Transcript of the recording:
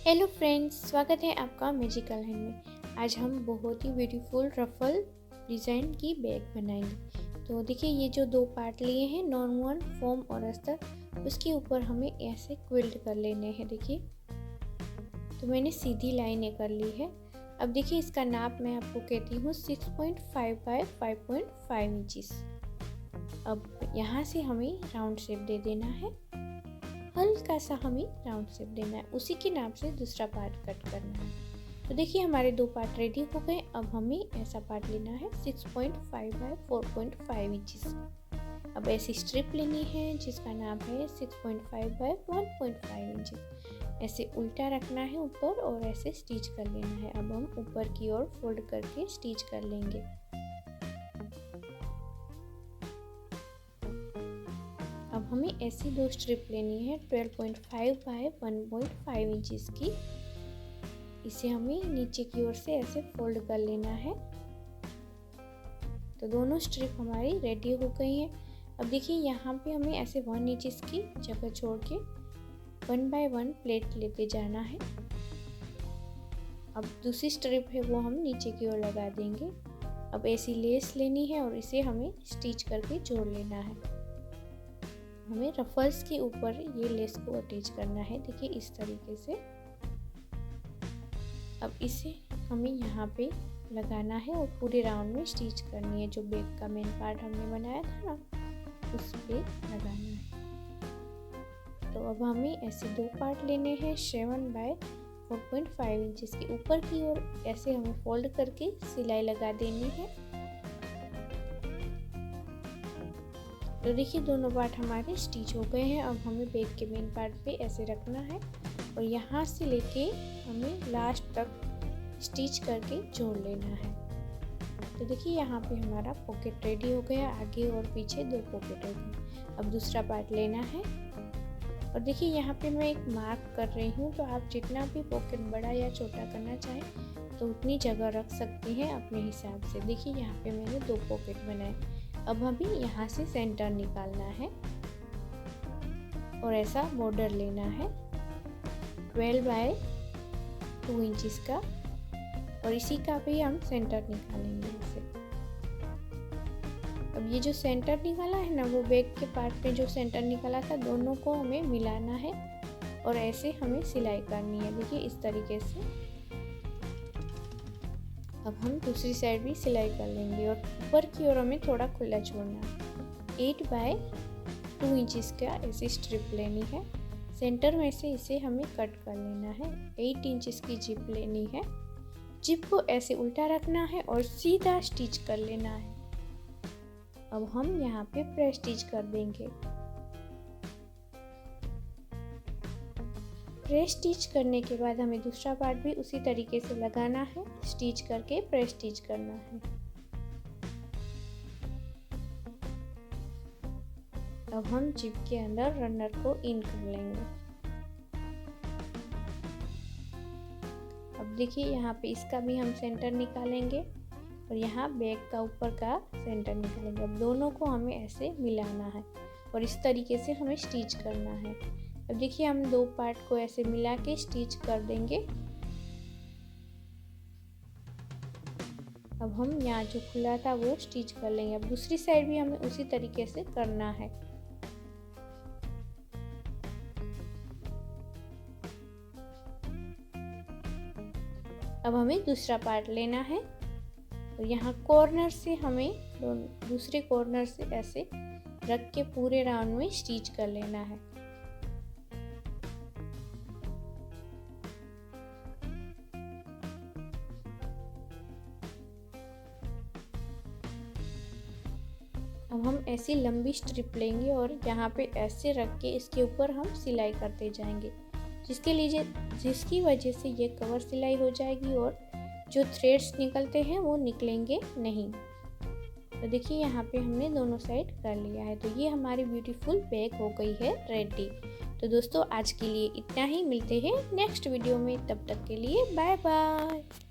Hello friends, स्वागत है आपका मैजिकल हैंड में। आज हम बहुत ही ब्यूटीफुल रफल डिज़ाइन की बैग बनाएंगे। तो देखिए, ये जो दो पार्ट लिए हैं, नॉर्मल फोम और अस्तर, उसके ऊपर हमें ऐसे क्विल्ट कर लेने हैं। देखिए, तो मैंने सीधी लाइनें कर ली है। अब देखिए, इसका नाप मैं आपको कहती हूँ 6.5 बाय 5.5 इंचज़। अब यहाँ से हमें राउंड शेप दे देना है, हल्का सा हमें राउंड शेप देना है। उसी के नाप से दूसरा पार्ट कट करना है। तो देखिए, हमारे दो पार्ट रेडी हो गए। अब हमें ऐसा पार्ट लेना है 6.5 बाय 4.5 इंचज़। अब ऐसी स्ट्रिप लेनी है जिसका नाप है 6.5 बाय 1.5 इंचज़। ऐसे उल्टा रखना है ऊपर और ऐसे स्टिच कर लेना है। अब हम ऊपर की ओर फोल्ड करके स्टिच कर लेंगे। अब हमें ऐसी दो स्ट्रिप लेनी है 12.5 बाय 1.5 इंचज़ की। इसे हमें नीचे की ओर से ऐसे फोल्ड कर लेना है। तो दोनों स्ट्रिप हमारी रेडी हो गई हैं। अब देखिए, यहाँ पे हमें ऐसे 1 इंचज़ की जगह छोड़ के 1 बाय 1 प्लेट लेते जाना है। अब दूसरी स्ट्रिप है वो हम नीचे की ओर लगा देंगे। अब ऐसी लेस लेनी है और इसे हमें स्टिच करके जोड़ लेना है। हमें रफल्स के ऊपर ये लेस को अटैच करना है। देखिए, इस तरीके से। अब इसे हमें यहाँ पे लगाना है और पूरे राउंड में स्टिच करनी है। जो बैक का मेन पार्ट हमने बनाया था ना, उस पे लगाना है। तो अब हमें ऐसे दो पार्ट लेने हैं 7 बाय 4.5 इंचज़ के। ऊपर की ओर ऐसे हमें फोल्ड करके सिलाई लगा देनी है। तो देखिए, दोनों पार्ट हमारे स्टिच हो गए हैं। अब हमें बैक के मेन पार्ट पे ऐसे रखना है और यहाँ से लेके हमें लास्ट तक स्टिच करके जोड़ लेना है। तो देखिए, यहाँ पे हमारा पॉकेट रेडी हो गया। आगे और पीछे दो पॉकेट हो गए। अब दूसरा पार्ट लेना है और देखिए, यहाँ पे मैं एक मार्क कर रही हूँ। तो आप जितना भी पॉकेट बड़ा या छोटा करना चाहें तो उतनी जगह रख सकते हैं अपने हिसाब से। देखिए, यहाँ पे मैंने दो पॉकेट बनाए। अब हमें यहाँ से सेंटर निकालना है और ऐसा बॉर्डर लेना है 12 बाय 2 इंचज़ का और इसी का भी हम सेंटर निकालेंगे इसे। अब ये जो सेंटर निकाला है ना, वो बैक के पार्ट पे जो सेंटर निकाला था, दोनों को हमें मिलाना है और ऐसे हमें सिलाई करनी है। देखिए, इस तरीके से। अब हम दूसरी साइड भी सिलाई कर लेंगे और ऊपर की ओर हमें थोड़ा खुला छोड़ना है। 8 बाय 2 इंचज़ का ऐसी स्ट्रिप लेनी है। सेंटर में से इसे हमें कट कर लेना है। 8 इंचज़ की जिप लेनी है। जिप को ऐसे उल्टा रखना है और सीधा स्टिच कर लेना है। अब हम यहाँ पे प्रेस स्टिच कर देंगे। प्रेस स्टिच करने के बाद हमें दूसरा पार्ट भी उसी तरीके से लगाना है। स्टिच करके प्रेस स्टिच करना है। अब हम जिप के अंदर रनर को इन कर लेंगे। अब देखिए, यहाँ पे इसका भी हम सेंटर निकालेंगे और यहाँ बैक का ऊपर का सेंटर निकालेंगे। अब दोनों को हमें ऐसे मिलाना है और इस तरीके से हमें स्टिच करना है। अब देखिए, हम दो पार्ट को ऐसे मिला के स्टिच कर देंगे। अब हम यहाँ जो खुला था वो स्टिच कर लेंगे। अब दूसरी साइड भी हमें उसी तरीके से करना है। अब हमें दूसरा पार्ट लेना है और यहाँ कॉर्नर से हमें दूसरे कॉर्नर से ऐसे रख के पूरे राउंड में स्टिच कर लेना है। अब हम ऐसी लंबी स्ट्रिप लेंगे और यहाँ पे ऐसे रख के इसके ऊपर हम सिलाई करते जाएंगे, जिसकी वजह से ये कवर सिलाई हो जाएगी और जो थ्रेड्स निकलते हैं वो निकलेंगे नहीं। तो देखिए, यहाँ पे हमने दोनों साइड कर लिया है। तो ये हमारी ब्यूटीफुल बैग हो गई है रेडी। तो दोस्तों, आज के लिए इतना ही। मिलते हैं नेक्स्ट वीडियो में। तब तक के लिए बाय बाय।